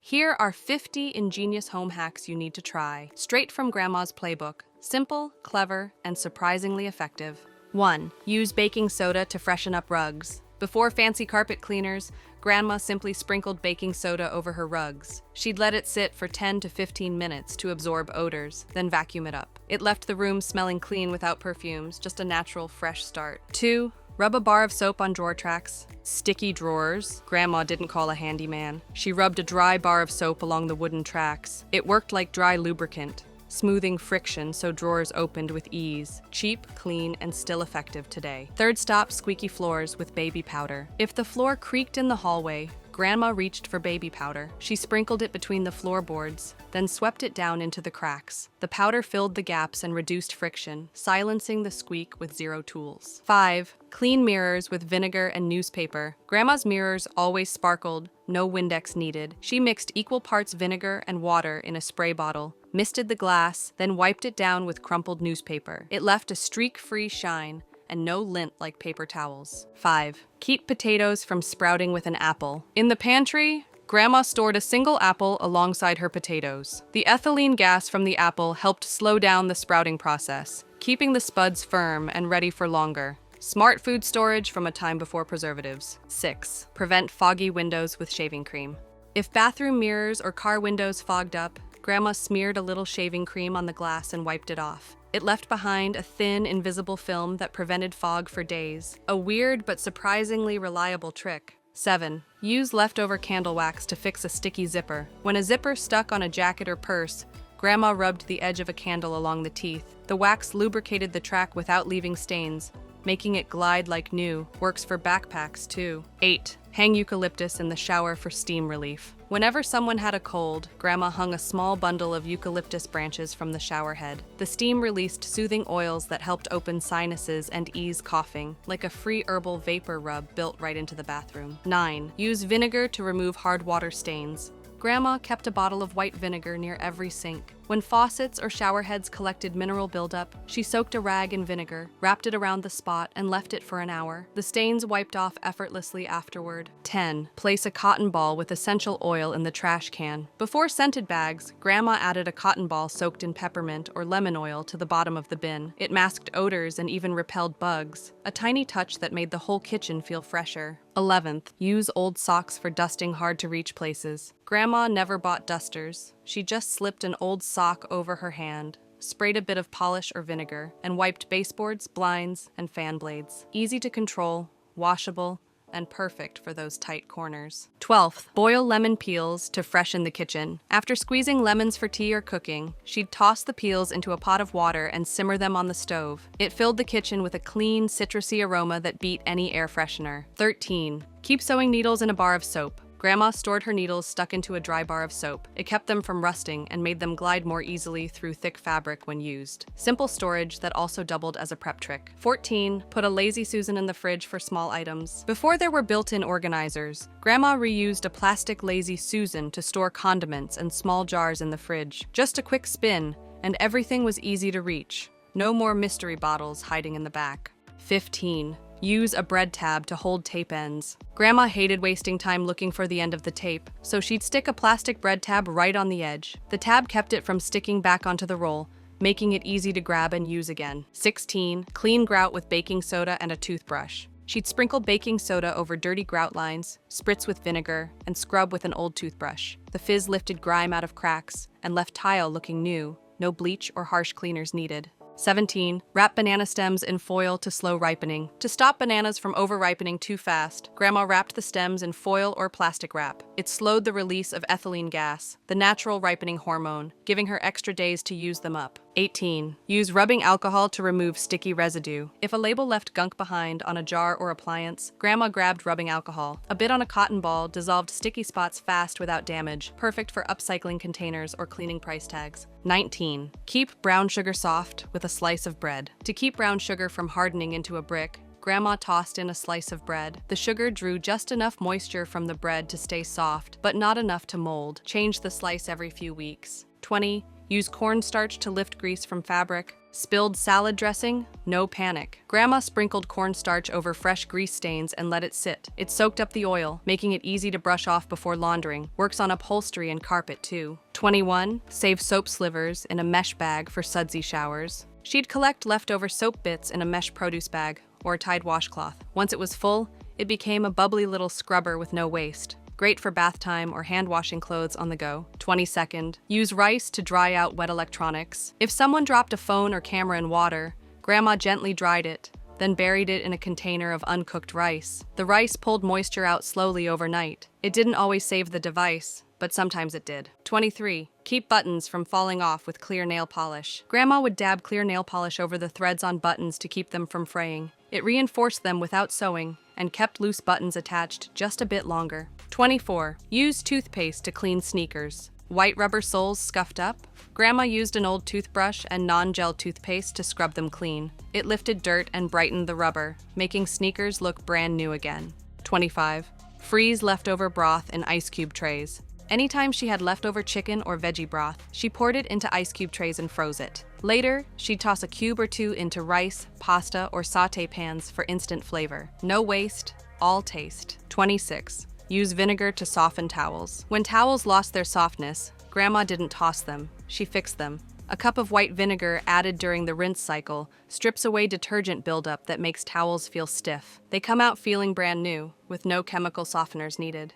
Here are 50 ingenious home hacks you need to try, straight from Grandma's playbook. Simple, clever, and surprisingly effective. 1. Use baking soda to freshen up rugs. Before fancy carpet cleaners, Grandma simply sprinkled baking soda over her rugs. She'd let it sit for 10 to 15 minutes to absorb odors, then vacuum it up. It left the room smelling clean without perfumes, just a natural, fresh start. 2. Rub a bar of soap on drawer tracks. Sticky drawers. Grandma didn't call a handyman. She rubbed a dry bar of soap along the wooden tracks. It worked like dry lubricant, smoothing friction so drawers opened with ease. Cheap, clean, and still effective today. 3rd stop, squeaky floors with baby powder. If the floor creaked in the hallway, Grandma reached for baby powder. She sprinkled it between the floorboards, then swept it down into the cracks. The powder filled the gaps and reduced friction, silencing the squeak with zero tools. 5. Clean mirrors with vinegar and newspaper. Grandma's mirrors always sparkled, no Windex needed. She mixed equal parts vinegar and water in a spray bottle, misted the glass, then wiped it down with crumpled newspaper. It left a streak-free shine and no lint like paper towels. 5. Keep potatoes from sprouting with an apple. In the pantry, Grandma stored a single apple alongside her potatoes. The ethylene gas from the apple helped slow down the sprouting process, keeping the spuds firm and ready for longer. Smart food storage from a time before preservatives. 6. Prevent foggy windows with shaving cream. If bathroom mirrors or car windows fogged up, Grandma smeared a little shaving cream on the glass and wiped it off. It left behind a thin, invisible film that prevented fog for days. A weird but surprisingly reliable trick. 7. Use leftover candle wax to fix a sticky zipper. When a zipper stuck on a jacket or purse, Grandma rubbed the edge of a candle along the teeth. The wax lubricated the track without leaving stains, making it glide like new. Works for backpacks, too. 8. Hang eucalyptus in the shower for steam relief. Whenever someone had a cold, Grandma hung a small bundle of eucalyptus branches from the shower head. The steam released soothing oils that helped open sinuses and ease coughing, like a free herbal vapor rub built right into the bathroom. 9. Use vinegar to remove hard water stains. Grandma kept a bottle of white vinegar near every sink. When faucets or shower heads collected mineral buildup, she soaked a rag in vinegar, wrapped it around the spot, and left it for an hour. The stains wiped off effortlessly afterward. 10. Place a cotton ball with essential oil in the trash can. Before scented bags, Grandma added a cotton ball soaked in peppermint or lemon oil to the bottom of the bin. It masked odors and even repelled bugs, a tiny touch that made the whole kitchen feel fresher. 11th. Use old socks for dusting hard-to-reach places. Grandma never bought dusters. She just slipped an old sock over her hand, sprayed a bit of polish or vinegar, and wiped baseboards, blinds, and fan blades. Easy to control, washable, and perfect for those tight corners. 12th. Boil lemon peels to freshen the kitchen. After squeezing lemons for tea or cooking, she'd toss the peels into a pot of water and simmer them on the stove. It filled the kitchen with a clean, citrusy aroma that beat any air freshener. 13. Keep sewing needles in a bar of soap. Grandma stored her needles stuck into a dry bar of soap. It kept them from rusting and made them glide more easily through thick fabric when used. Simple storage that also doubled as a prep trick. 14. Put a Lazy Susan in the fridge for small items. Before there were built-in organizers, Grandma reused a plastic Lazy Susan to store condiments and small jars in the fridge. Just a quick spin, and everything was easy to reach. No more mystery bottles hiding in the back. 15. Use a bread tab to hold tape ends. Grandma hated wasting time looking for the end of the tape, so she'd stick a plastic bread tab right on the edge. The tab kept it from sticking back onto the roll, making it easy to grab and use again. 16. Clean grout with baking soda and a toothbrush. She'd sprinkle baking soda over dirty grout lines, spritz with vinegar, and scrub with an old toothbrush. The fizz lifted grime out of cracks and left tile looking new. No bleach or harsh cleaners needed. 17. Wrap banana stems in foil to slow ripening. To stop bananas from over-ripening too fast, Grandma wrapped the stems in foil or plastic wrap. It slowed the release of ethylene gas, the natural ripening hormone, giving her extra days to use them up. 18. Use rubbing alcohol to remove sticky residue. If a label left gunk behind on a jar or appliance, Grandma grabbed rubbing alcohol. A bit on a cotton ball dissolved sticky spots fast without damage, perfect for upcycling containers or cleaning price tags. 19. Keep brown sugar soft with a slice of bread. To keep brown sugar from hardening into a brick, Grandma tossed in a slice of bread. The sugar drew just enough moisture from the bread to stay soft, but not enough to mold. Change the slice every few weeks. 20. Use cornstarch to lift grease from fabric. Spilled salad dressing? No panic. Grandma sprinkled cornstarch over fresh grease stains and let it sit. It soaked up the oil, making it easy to brush off before laundering. Works on upholstery and carpet too. 21. Save soap slivers in a mesh bag for sudsy showers. She'd collect leftover soap bits in a mesh produce bag or a Tide washcloth. Once it was full, it became a bubbly little scrubber with no waste. Great for bath time or hand-washing clothes on the go. 22nd. Use rice to dry out wet electronics. If someone dropped a phone or camera in water, Grandma gently dried it, then buried it in a container of uncooked rice. The rice pulled moisture out slowly overnight. It didn't always save the device, but sometimes it did. 23. Keep buttons from falling off with clear nail polish. Grandma would dab clear nail polish over the threads on buttons to keep them from fraying. It reinforced them without sewing and kept loose buttons attached just a bit longer. 24. Use toothpaste to clean sneakers. White rubber soles scuffed up? Grandma used an old toothbrush and non-gel toothpaste to scrub them clean. It lifted dirt and brightened the rubber, making sneakers look brand new again. 25. Freeze leftover broth in ice cube trays. Anytime she had leftover chicken or veggie broth, she poured it into ice cube trays and froze it. Later, she'd toss a cube or two into rice, pasta, or sauté pans for instant flavor. No waste, all taste. 26. Use vinegar to soften towels. When towels lost their softness, Grandma didn't toss them, she fixed them. A cup of white vinegar added during the rinse cycle strips away detergent buildup that makes towels feel stiff. They come out feeling brand new, with no chemical softeners needed.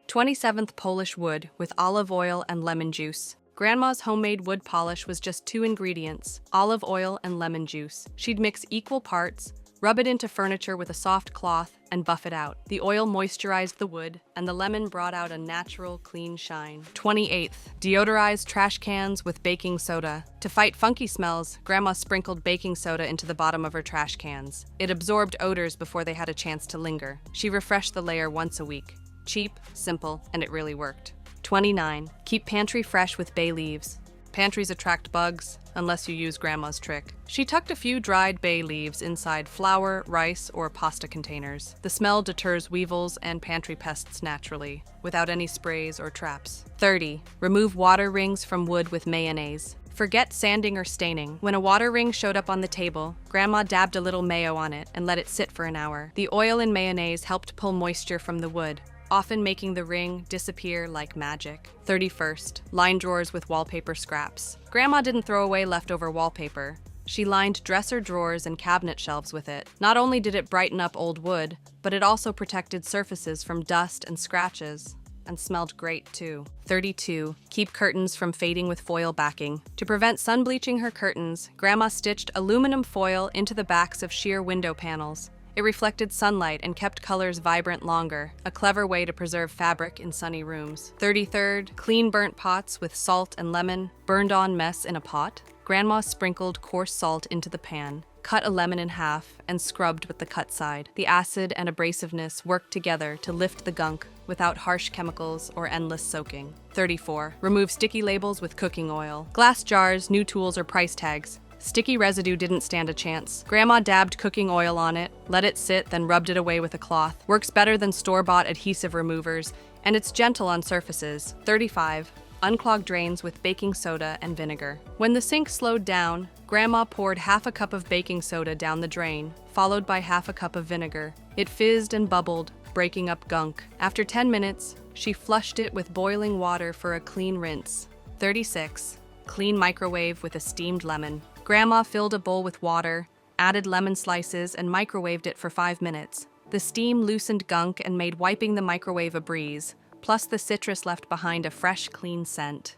27th. Polish wood with olive oil and lemon juice. Grandma's homemade wood polish was just 2 ingredients, olive oil and lemon juice. She'd mix equal parts, rub it into furniture with a soft cloth, and buff it out. The oil moisturized the wood, and the lemon brought out a natural, clean shine. 28th. Deodorize trash cans with baking soda. To fight funky smells, Grandma sprinkled baking soda into the bottom of her trash cans. It absorbed odors before they had a chance to linger. She refreshed the layer once a week. Cheap, simple, and it really worked. 29. Keep pantry fresh with bay leaves. Pantries attract bugs, unless you use Grandma's trick. She tucked a few dried bay leaves inside flour, rice, or pasta containers. The smell deters weevils and pantry pests naturally, without any sprays or traps. 30. Remove water rings from wood with mayonnaise. Forget sanding or staining. When a water ring showed up on the table, Grandma dabbed a little mayo on it and let it sit for an hour. The oil in mayonnaise helped pull moisture from the wood, often making the ring disappear like magic. 31st. Line drawers with wallpaper scraps. Grandma didn't throw away leftover wallpaper. She lined dresser drawers and cabinet shelves with it. Not only did it brighten up old wood, but it also protected surfaces from dust and scratches, and smelled great too. 32. Keep curtains from fading with foil backing. To prevent sun bleaching her curtains, Grandma stitched aluminum foil into the backs of sheer window panels. It reflected sunlight and kept colors vibrant longer, a clever way to preserve fabric in sunny rooms. 33rd. Clean burnt pots with salt and lemon. Burned-on mess in a pot. Grandma sprinkled coarse salt into the pan, cut a lemon in half, and scrubbed with the cut side. The acid and abrasiveness worked together to lift the gunk without harsh chemicals or endless soaking. 34. Remove sticky labels with cooking oil. Glass jars, new tools, or price tags. Sticky residue didn't stand a chance. Grandma dabbed cooking oil on it, let it sit, then rubbed it away with a cloth. Works better than store-bought adhesive removers, and it's gentle on surfaces. 35. Unclog drains with baking soda and vinegar. When the sink slowed down, Grandma poured half a cup of baking soda down the drain, followed by half a cup of vinegar. It fizzed and bubbled, breaking up gunk. After 10 minutes, she flushed it with boiling water for a clean rinse. 36. Clean microwave with a steamed lemon. Grandma filled a bowl with water, added lemon slices, and microwaved it for 5 minutes. The steam loosened gunk and made wiping the microwave a breeze, plus the citrus left behind a fresh, clean scent.